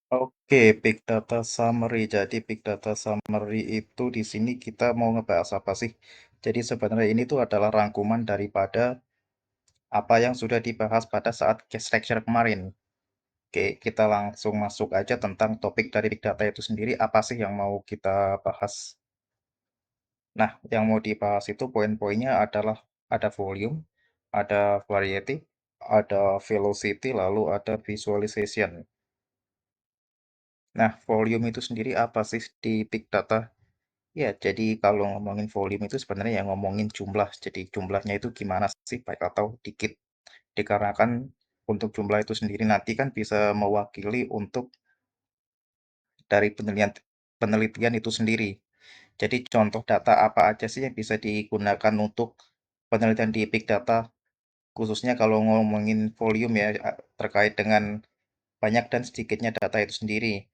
Oke, Big Data Summary. Jadi Big Data Summary itu di sini kita mau ngebahas apa sih? Jadi sebenarnya ini tuh adalah rangkuman daripada apa yang sudah dibahas pada saat case lecture kemarin. Oke, kita langsung masuk aja tentang topik dari Big Data itu sendiri, apa sih yang mau kita bahas. Nah, yang mau dibahas itu poin-poinnya adalah ada volume, ada variety, ada velocity, lalu ada visualization. Nah, volume itu sendiri apa sih di Big Data? Ya, jadi kalau ngomongin volume itu sebenarnya ya ngomongin jumlah. Jadi jumlahnya itu gimana sih, baik atau dikit. Dikarenakan untuk jumlah itu sendiri nanti kan bisa mewakili untuk dari penelitian itu sendiri. Jadi contoh data apa aja sih yang bisa digunakan untuk penelitian di Big Data, khususnya kalau ngomongin volume ya, terkait dengan banyak dan sedikitnya data itu sendiri.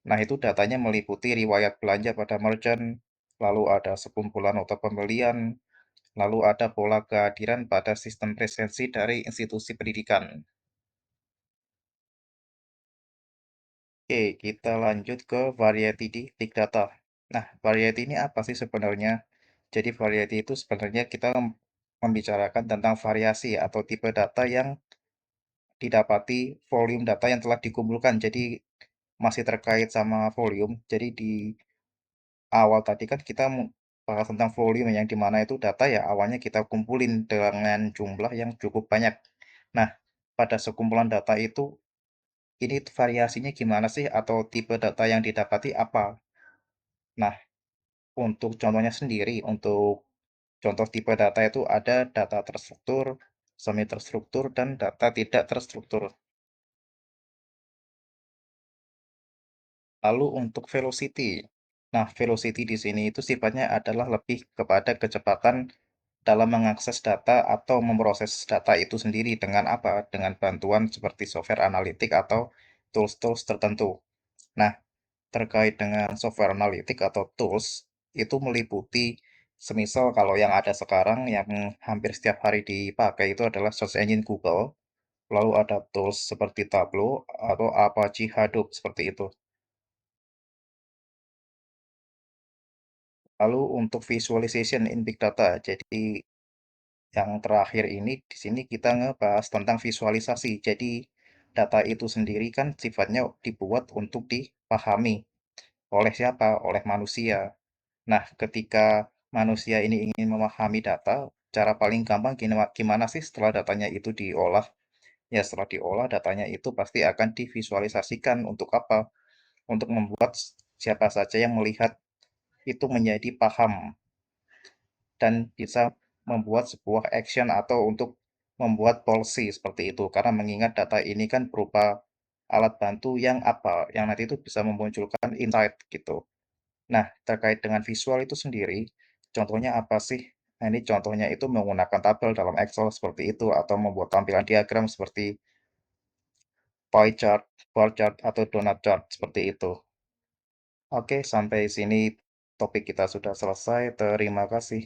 Nah, itu datanya meliputi riwayat belanja pada merchant, lalu ada sekumpulan nota pembelian, lalu ada pola kehadiran pada sistem presensi dari institusi pendidikan. Oke, kita lanjut ke variety di Big Data. Nah, variety ini apa sih sebenarnya? Jadi variety itu sebenarnya kita membicarakan tentang variasi atau tipe data yang didapati volume data yang telah dikumpulkan. Jadi masih terkait sama volume. Jadi di awal tadi kan kita bahas tentang volume yang dimana itu data ya awalnya kita kumpulin dengan jumlah yang cukup banyak. Nah, pada sekumpulan data itu ini variasinya gimana sih atau tipe data yang didapati apa? Nah, untuk contohnya sendiri, untuk contoh tipe data itu ada data terstruktur, semi terstruktur, dan data tidak terstruktur. Lalu untuk velocity. Nah, velocity di sini itu sifatnya adalah lebih kepada kecepatan dalam mengakses data atau memproses data itu sendiri dengan apa? Dengan bantuan seperti software analitik atau tools-tools tertentu. Nah, terkait dengan software analitik atau tools, itu meliputi semisal kalau yang ada sekarang yang hampir setiap hari dipakai itu adalah search engine Google, lalu ada tools seperti Tableau atau Apache Hadoop seperti itu. Lalu untuk visualization in big data, jadi yang terakhir ini di sini kita ngebahas tentang visualisasi. Jadi data itu sendiri kan sifatnya dibuat untuk dipahami oleh siapa? Oleh manusia. Nah, ketika manusia ini ingin memahami data, cara paling gampang gimana sih setelah datanya itu diolah? Ya, setelah diolah datanya itu pasti akan divisualisasikan untuk apa? Untuk membuat siapa saja yang melihat itu menjadi paham dan bisa membuat sebuah action atau untuk membuat policy seperti itu. Karena mengingat data ini kan berupa alat bantu yang apa? Yang nanti itu bisa memunculkan insight gitu. Nah, terkait dengan visual itu sendiri, contohnya apa sih? Nah, ini contohnya itu menggunakan tabel dalam Excel seperti itu, atau membuat tampilan diagram seperti pie chart, bar chart, atau donut chart seperti itu. Oke, sampai sini topik kita sudah selesai. Terima kasih.